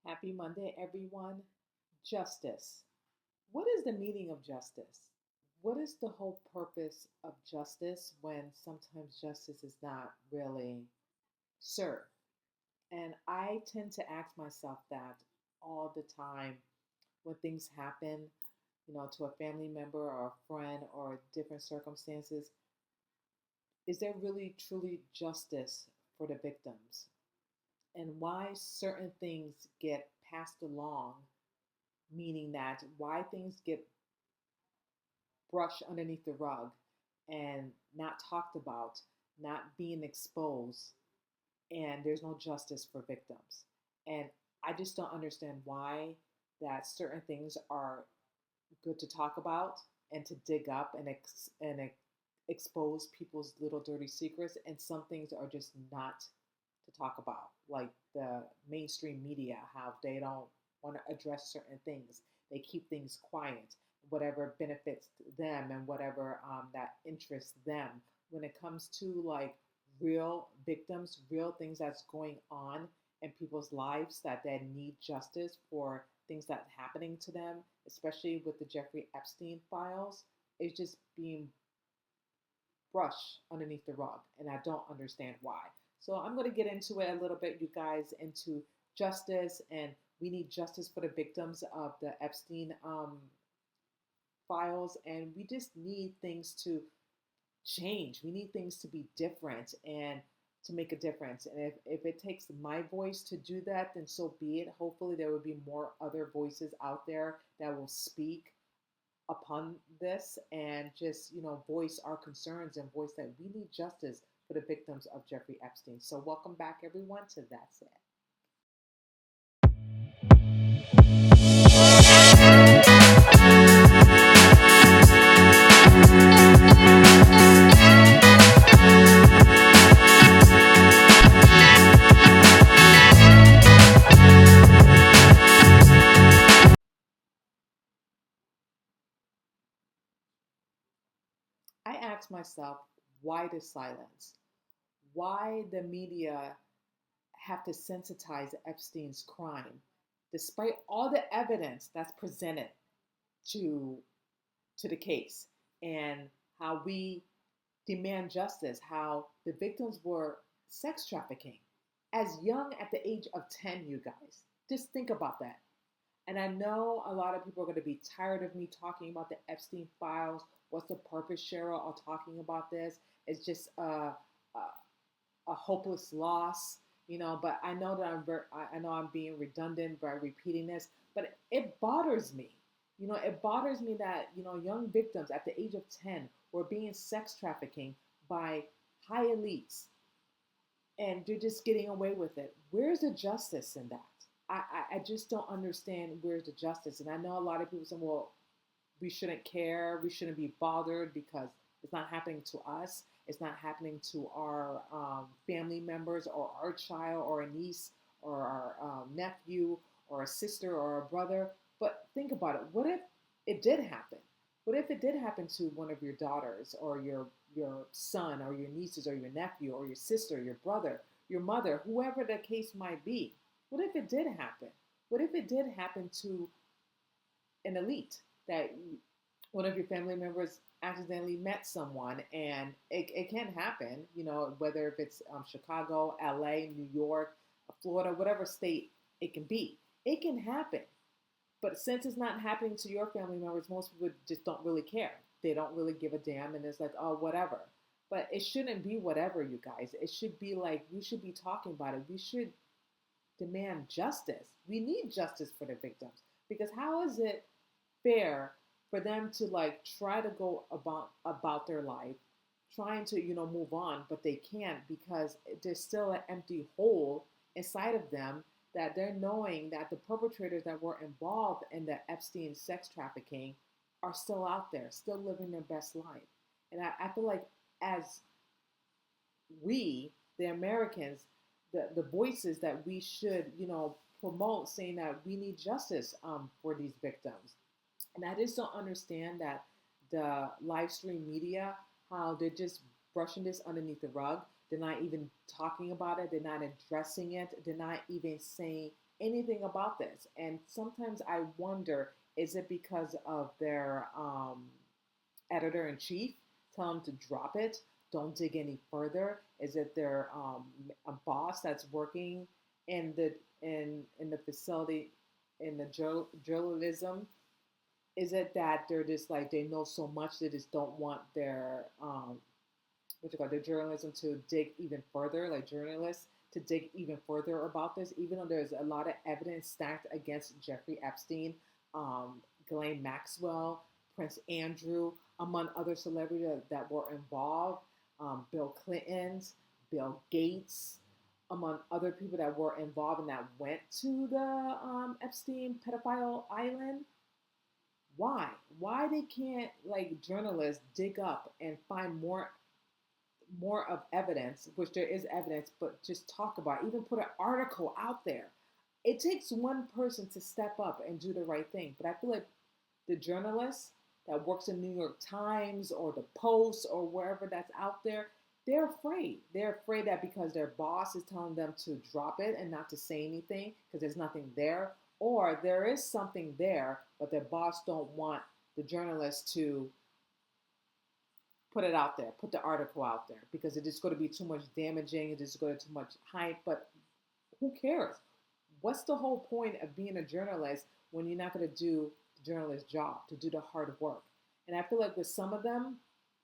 Happy Monday, everyone. Justice. What is the meaning of justice? What is the whole purpose of justice when sometimes justice is not really served? And I tend to ask myself that all the time when things happen, to a family member or a friend or different circumstances. Is there really truly justice for the victims? And why certain things get passed along, meaning that why things get brushed underneath the rug and not talked about, not being exposed, and there's no justice for victims. And I just don't understand why that certain things are good to talk about and to dig up and expose people's little dirty secrets, and some things are just not to talk about, like the mainstream media, how they don't want to address certain things. They keep things quiet, whatever benefits them and whatever that interests them. When it comes to like real victims, real things that's going on in people's lives that they need justice for things that are happening to them, especially with the Jeffrey Epstein files, is just being brushed underneath the rug, and I don't understand why. So I'm going to get into it a little bit, you guys, into justice, and we need justice for the victims of the Epstein files, and we just need things to change. We need things to be different and to make a difference. And if it takes my voice to do that, then so be it. Hopefully, there will be more other voices out there that will speak upon this and just, voice our concerns and voice that we need justice for the victims of Jeffrey Epstein. So welcome back, everyone, to That's It. I ask myself, why the silence? Why the media have to sensitize Epstein's crime, despite all the evidence that's presented to to the case, and how we demand justice, how the victims were sex trafficking as young at the age of 10, you guys. Just think about that. And I know a lot of people are going to be tired of me talking about the Epstein files. What's the purpose, Cheryl, of talking about this? It's just a hopeless loss, But I know that I know I'm being redundant by repeating this, but it bothers me. It bothers me that young victims at the age of 10 were being sex trafficking by high elites, and they're just getting away with it. Where's the justice in that? I just don't understand where's the justice. And I know a lot of people say, well, we shouldn't care, we shouldn't be bothered because it's not happening to us. It's not happening to our family members or our child or a niece or our nephew or a sister or a brother. But think about it. What if it did happen? What if it did happen to one of your daughters or your son or your nieces or your nephew or your sister, your brother, your mother, whoever the case might be? What if it did happen? What if it did happen to an elite that one of your family members accidentally met someone, and it can happen, whether if it's Chicago, LA, New York, Florida, whatever state it can be. It can happen. But since it's not happening to your family members, most people just don't really care. They don't really give a damn, and it's like, oh, whatever. But it shouldn't be whatever, you guys. It should be like, we should be talking about it. We should demand justice. We need justice for the victims, because how is it fair for them to like try to go about their life, trying to move on, but they can't because there's still an empty hole inside of them, that they're knowing that the perpetrators that were involved in the Epstein sex trafficking are still out there, still living their best life. And I feel like, as we, the Americans, the voices that we should, promote, saying that we need justice for these victims. And I just don't understand that the live stream media, how they're just brushing this underneath the rug. They're not even talking about it. They're not addressing it. They're not even saying anything about this. And sometimes I wonder, is it because of their editor in chief tell them to drop it, don't dig any further? Is it their a boss that's working in the facility in the journalism? Is it that they're just like they know so much they just don't want their what you call their journalism to dig even further, like journalists to dig even further about this, even though there's a lot of evidence stacked against Jeffrey Epstein, Ghislaine Maxwell, Prince Andrew, among other celebrities that were involved, Bill Clinton's, Bill Gates, among other people that were involved and that went to the Epstein pedophile island. Why they can't, like, journalists dig up and find more of evidence, which there is evidence, but just talk about it, even put an article out there. It takes one person to step up and do the right thing. But I feel like the journalist that works in New York Times or the Post or wherever that's out there, they're afraid. They're afraid that because their boss is telling them to drop it and not to say anything because there's nothing there, or there is something there, but their boss don't want the journalist to put it out there, put the article out there, because it is going to be too much damaging, it is going to be too much hype. But who cares? What's the whole point of being a journalist when you're not going to do the journalist's job, to do the hard work? And I feel like with some of them,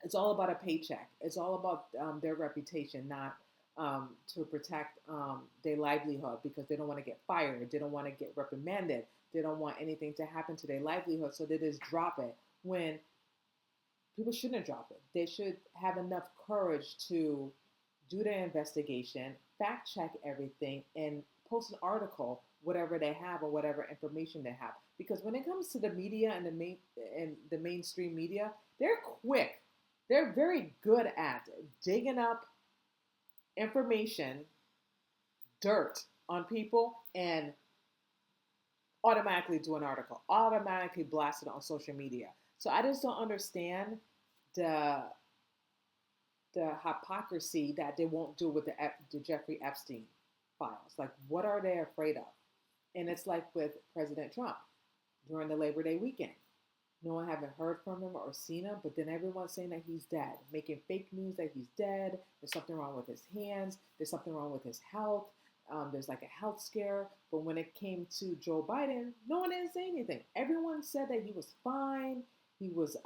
it's all about a paycheck. It's all about their reputation, not to protect their livelihood, because they don't want to get fired. They don't want to get reprimanded. They don't want anything to happen to their livelihood, so they just drop it when people shouldn't drop it. They should have enough courage to do their investigation, fact check everything, and post an article, whatever they have or whatever information they have. Because when it comes to the media and the mainstream media, they're quick. They're very good at digging up information, dirt on people, and automatically do an article, automatically blast it on social media. So I just don't understand the hypocrisy that they won't do with the Jeffrey Epstein files. Like, what are they afraid of? And it's like with President Trump during the Labor Day weekend. No one haven't heard from him or seen him, but then everyone's saying that he's dead, making fake news that he's dead. There's something wrong with his hands. There's something wrong with his health. There's like a health scare. But when it came to Joe Biden, no one didn't say anything. Everyone said that he was fine. He was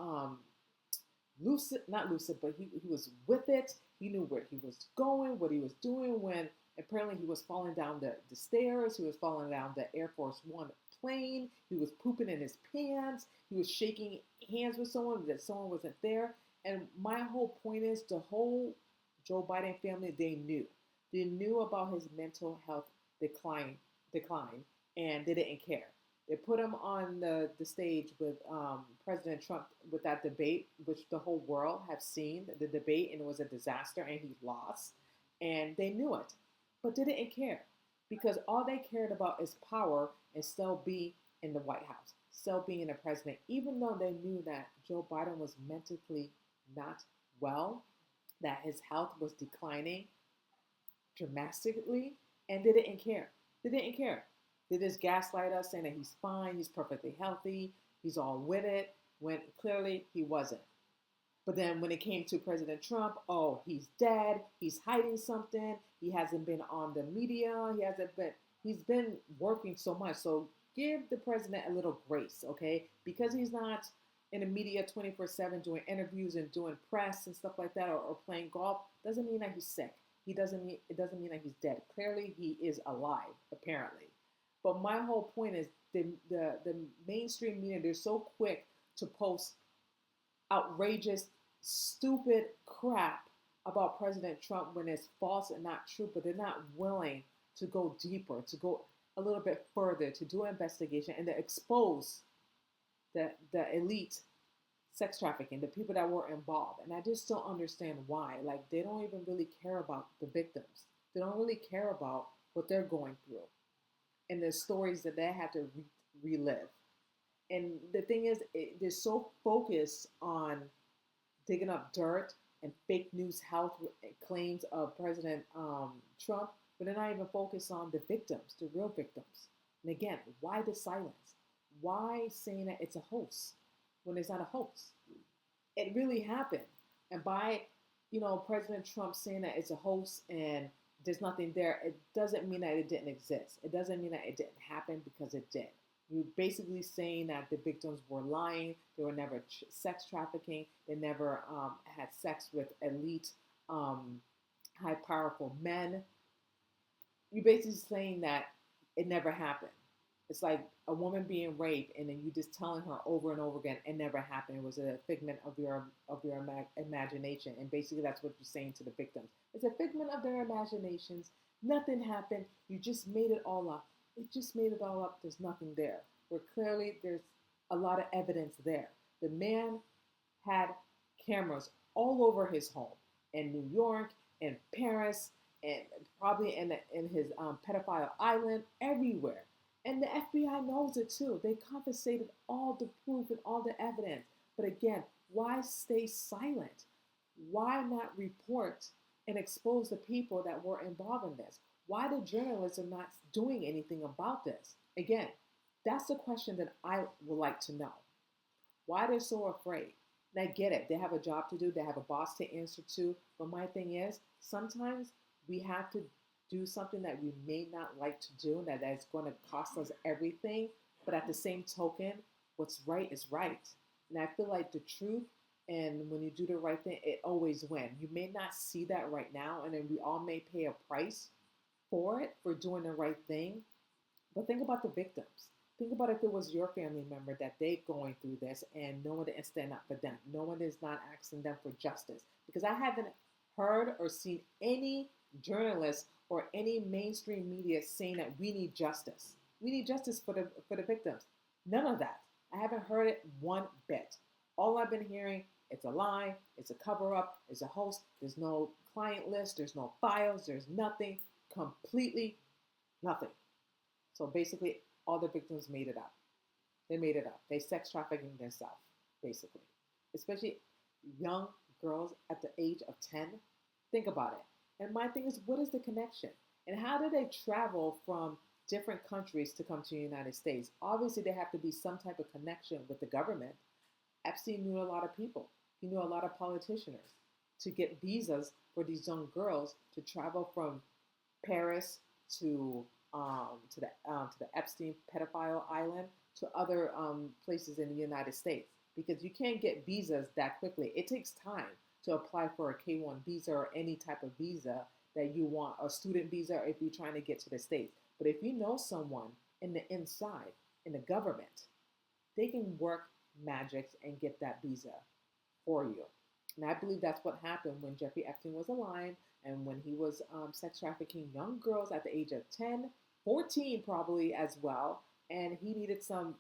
lucid, not lucid, but he was with it. He knew where he was going, what he was doing, when apparently he was falling down the stairs. He was falling down the Air Force One plane. He was pooping in his pants. He was shaking hands with someone that someone wasn't there. And my whole point is, the whole Joe Biden family, they knew. They knew about his mental health decline, and they didn't care. They put him on the stage with President Trump with that debate, which the whole world have seen, the debate, and it was a disaster, and he lost. And they knew it, but they didn't care, because all they cared about is power and still be in the White House, still being the president, even though they knew that Joe Biden was mentally not well, that his health was declining dramatically, and they didn't care. They didn't care. They just gaslight us saying that he's fine, he's perfectly healthy, he's all with it, when clearly he wasn't. But then when it came to President Trump, oh, he's dead, he's hiding something, he hasn't been on the media, he's been working so much. So give the president a little grace, okay? Because he's not in the media 24/7 doing interviews and doing press and stuff like that, or playing golf, doesn't mean that he's sick. It doesn't mean that he's dead. Clearly he is alive, apparently. But my whole point is the mainstream media, they're so quick to post outrageous, stupid crap about President Trump when it's false and not true, but they're not willing to go deeper, to go a little bit further, to do an investigation and to expose the elite sex trafficking, the people that were involved. And I just don't understand why. Like, they don't even really care about the victims. They don't really care about what they're going through and the stories that they had to relive. And the thing is, they're so focused on digging up dirt and fake news health claims of President Trump, but they're not even focused on the victims, the real victims. And again, why the silence? Why saying that it's a hoax when it's not a hoax? It really happened. And by, President Trump saying that it's a hoax and there's nothing there, it doesn't mean that it didn't exist. It doesn't mean that it didn't happen, because it did. You're basically saying that the victims were lying. They were never sex trafficking. They never had sex with elite, high powerful men. You're basically saying that it never happened. It's like a woman being raped, and then you just telling her over and over again it never happened. It was a figment of your imagination, and basically that's what you're saying to the victims. It's a figment of their imaginations. Nothing happened. You just made it all up. It just made it all up. There's nothing there. Where clearly there's a lot of evidence there. The man had cameras all over his home in New York, in Paris, and probably in his pedophile island, everywhere. And the FBI knows it too. They confiscated all the proof and all the evidence. But again, why stay silent? Why not report and expose the people that were involved in this? Why the journalists are not doing anything about this? Again, that's the question that I would like to know. Why they're so afraid? And I get it. They have a job to do. They have a boss to answer to. But my thing is, sometimes we have to do something that we may not like to do, and that's going to cost us everything. But at the same token, what's right is right. And I feel like the truth, and when you do the right thing, it always wins. You may not see that right now, and then we all may pay a price for it, for doing the right thing. But think about the victims. Think about if it was your family member that they going through this and no one didn't stand up for them. No one is not asking them for justice. Because I haven't heard or seen any journalists or any mainstream media saying that we need justice. We need justice for the victims. None of that. I haven't heard it one bit. All I've been hearing, it's a lie, it's a cover up, it's a hoax, there's no client list, there's no files, there's nothing, completely nothing. So basically, all the victims made it up. They made it up. They sex trafficking themselves, basically. Especially young girls at the age of 10. Think about it. And my thing is, what is the connection? And how do they travel from different countries to come to the United States? Obviously, there have to be some type of connection with the government. Epstein knew a lot of people. He knew a lot of politicians to get visas for these young girls to travel from Paris to the Epstein pedophile island to other places in the United States, because you can't get visas that quickly. It takes time to apply for a K-1 visa or any type of visa that you want, a student visa if you're trying to get to the States. But if you know someone in the inside, in the government, they can work magics and get that visa for you. And I believe that's what happened when Jeffrey Epstein was alive and when he was sex trafficking young girls at the age of 10, 14 probably as well. And he needed some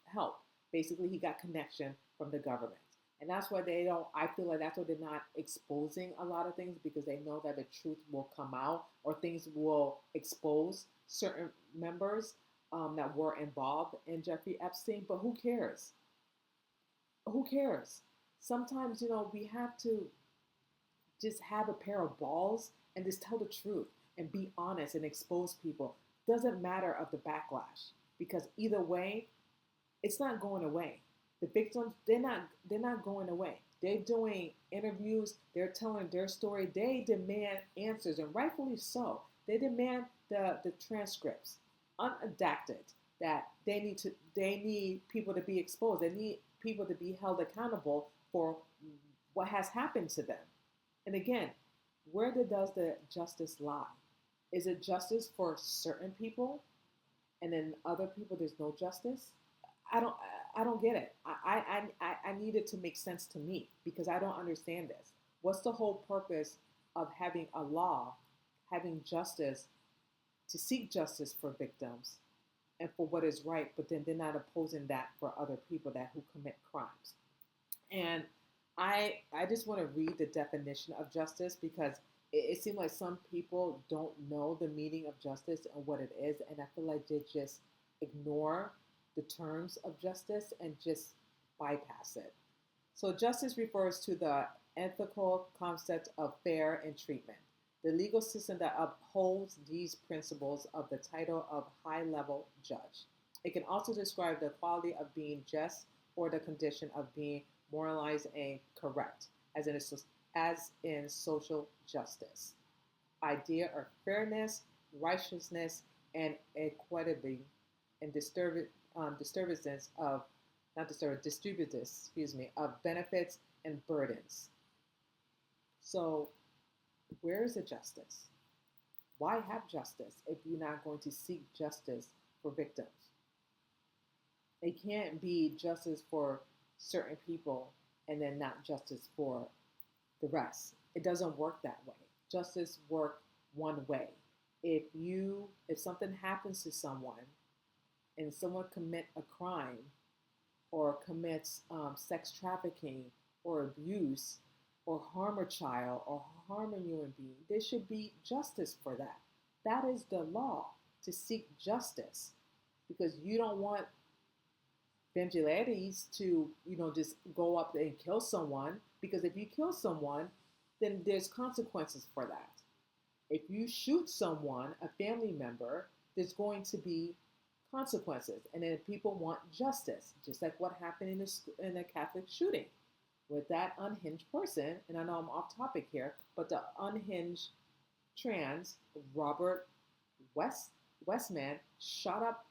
help. Basically, he got connection from the government. And that's why I feel like that's why they're not exposing a lot of things, because they know that the truth will come out or things will expose certain members that were involved in Jeffrey Epstein. But who cares? Who cares? Sometimes, we have to just have a pair of balls and just tell the truth and be honest and expose people. Doesn't matter of the backlash, because either way, it's not going away. The victims, they're not going away. They're doing interviews. They're telling their story. They demand answers, and rightfully so. They demand the transcripts, unredacted. That they need people to be exposed. They need people to be held accountable for what has happened to them. And again, where does the justice lie? Is it justice for certain people, and then other people there's no justice? I don't get it. I need it to make sense to me, because I don't understand this. What's the whole purpose of having a law, having justice, to seek justice for victims and for what is right, but then they're not opposing that for other people who commit crimes? And I just want to read the definition of justice, because it seems like some people don't know the meaning of justice and what it is, and I feel like they just ignore the terms of justice and just bypass it. So justice refers to the ethical concept of fair and treatment. The legal system that upholds these principles of the title of high level judge. It can also describe the quality of being just or the condition of being moralized and correct, as in social justice. Idea of fairness, righteousness, and equity, and disturbances of not disturb distributors, of benefits and burdens. So, where is the justice? Why have justice if you're not going to seek justice for victims? It can't be justice for certain people and then not justice for the rest. It doesn't work that way. Justice works one way. If something happens to someone and someone commit a crime or commits sex trafficking or abuse or harm a child or harm a human being, there should be justice for that. That is the law, to seek justice, because you don't want vigilantes to, just go up and kill someone, because if you kill someone, then there's consequences for that. If you shoot someone, a family member, there's going to be consequences. And then people want justice, just like what happened in the Catholic shooting with that unhinged person. And I know I'm off topic here, but the unhinged trans Robert Westman shot up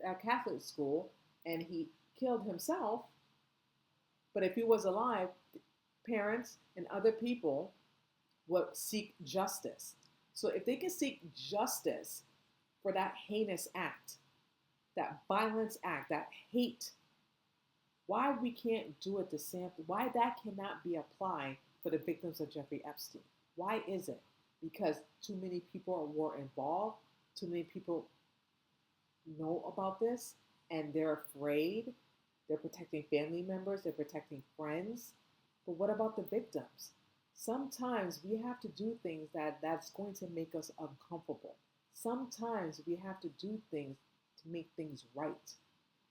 a Catholic school and he killed himself. But if he was alive, parents and other people would seek justice. So if they can seek justice for that heinous act, that violence act, that hate, why we can't do it the same? Why that cannot be applied for the victims of Jeffrey Epstein? Why is it? Because too many people were involved, too many people know about this, and they're afraid. They're protecting family members, they're protecting friends. But what about the victims? Sometimes we have to do things that's going to make us uncomfortable. Sometimes we have to do things to make things right.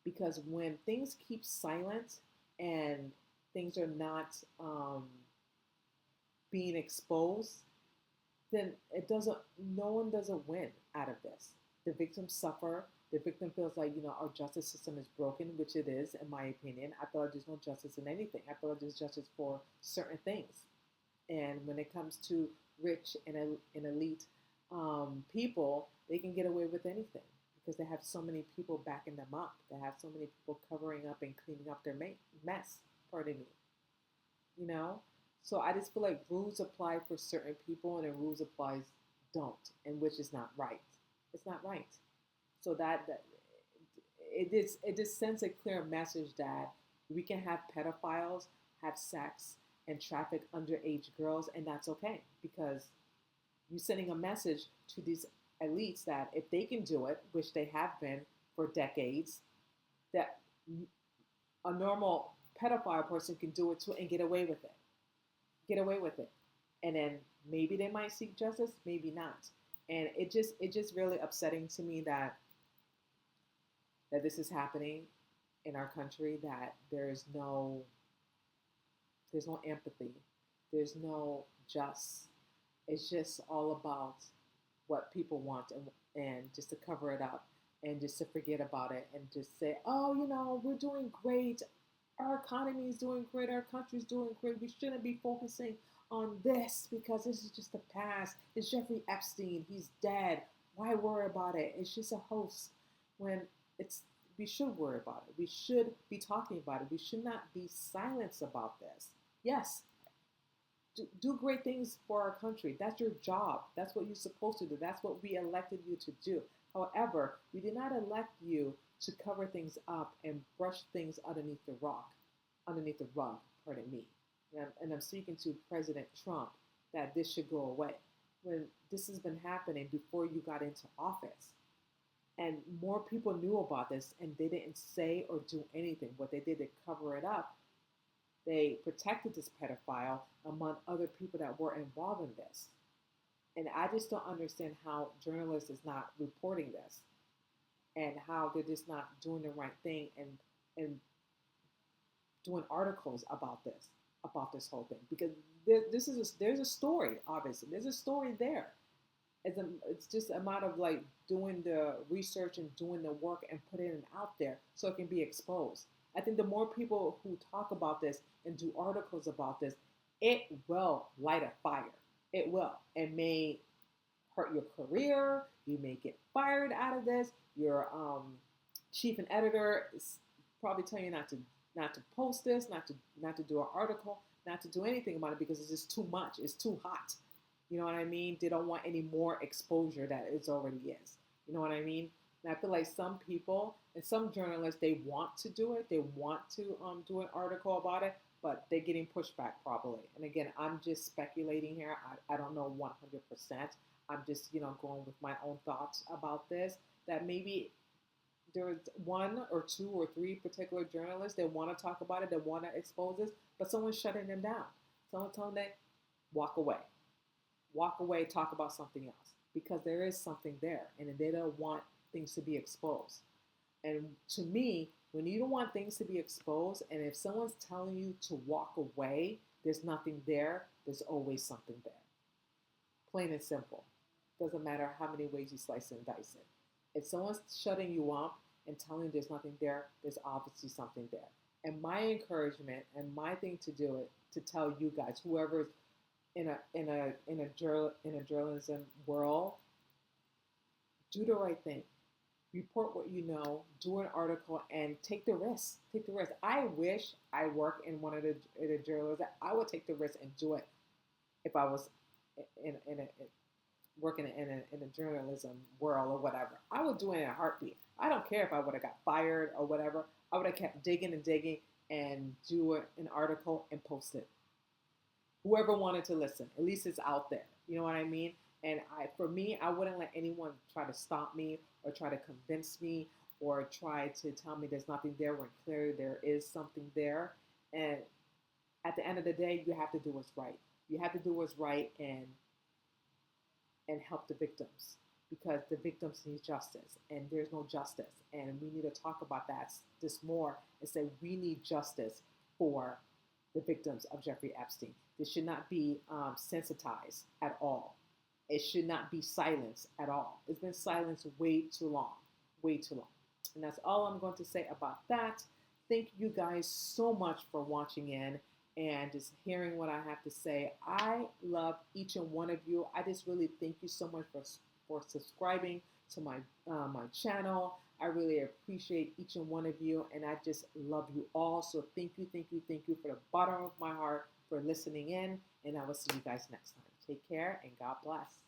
Because when things keep silent and things are not being exposed, then no one doesn't win out of this. The victims suffer. The victim feels like, our justice system is broken, which it is, in my opinion. I feel like there's no justice in anything. I feel like there's justice for certain things. And when it comes to rich and elite people, they can get away with anything because they have so many people backing them up. They have so many people covering up and cleaning up their mess, pardon me. So I just feel like rules apply for certain people and then rules applies don't, and which is not right. It's not right. So that it just sends a clear message that we can have pedophiles have sex and traffic underage girls, and that's okay, because you're sending a message to these elites that if they can do it, which they have been for decades, that a normal pedophile person can do it too and get away with it. Get away with it. And then maybe they might seek justice, maybe not. And it just really upsetting to me that this is happening in our country, that there's no empathy, there's no just. It's just all about what people want, and just to cover it up and just to forget about it and just say, oh, we're doing great. Our economy is doing great. Our country's doing great. We shouldn't be focusing on this because this is just the past. It's Jeffrey Epstein. He's dead. Why worry about it? It's just a hoax. When we should worry about it. We should be talking about it. We should not be silenced about this. Yes, do great things for our country. That's your job. That's what you're supposed to do. That's what we elected you to do. However, we did not elect you to cover things up and brush things underneath the rug, pardon me. And I'm speaking to President Trump that this should go away. When this has been happening before you got into office. And more people knew about this and they didn't say or do anything. What they did, they cover it up. They protected this pedophile among other people that were involved in this. And I just don't understand how journalists is not reporting this and how they're just not doing the right thing and doing articles about this. about this whole thing because there's a story. Obviously, there's a story there. It's just a matter of like doing the research and doing the work and putting it out there so it can be exposed. I think the more people who talk about this and do articles about this, it will light a fire. It will. It may hurt your career. You may get fired out of this. Your chief and editor is probably telling you not to post this, not to do an article, not to do anything about it because it's just too much. It's too hot. You know what I mean? They don't want any more exposure that it already is. You know what I mean? And I feel like some people and some journalists they want to do it. They want to do an article about it, but they're getting pushback probably. And again, I'm just speculating here. I don't know 100%. I'm just going with my own thoughts about this. That maybe there's one or two or three particular journalists that want to talk about it, that want to expose this, but someone's shutting them down. Someone telling them, walk away. Walk away, talk about something else. Because there is something there, and they don't want things to be exposed. And to me, when you don't want things to be exposed, and if someone's telling you to walk away, there's nothing there, there's always something there. Plain and simple. Doesn't matter how many ways you slice and dice it. If someone's shutting you up and telling you there's nothing there, there's obviously something there. And my encouragement and my thing to do it to tell you guys, whoever's in a journalism world, do the right thing. Report what you know. Do an article and take the risk. Take the risk. I wish I worked in one of the journalism. I would take the risk and do it if I was working in a journalism world or whatever. I would do it in a heartbeat. I don't care if I would have got fired or whatever. I would have kept digging and digging and do an article and post it. Whoever wanted to listen, at least it's out there. You know what I mean? And for me, I wouldn't let anyone try to stop me or try to convince me or try to tell me there's nothing there when clearly there is something there. And at the end of the day, you have to do what's right. You have to do what's right and help the victims because the victims need justice and there's no justice. And we need to talk about this more and say we need justice for the victims of Jeffrey Epstein. This should not be sensitized at all. It should not be silenced at all. It's been silenced way too long, way too long. And that's all I'm going to say about that. Thank you guys so much for watching in and just hearing what I have to say. I love each and one of you. I just really thank you so much for subscribing to my channel. I really appreciate each and one of you, and I just love you all. So thank you from the bottom of my heart for listening in, and I will see you guys next time. Take care, and God bless.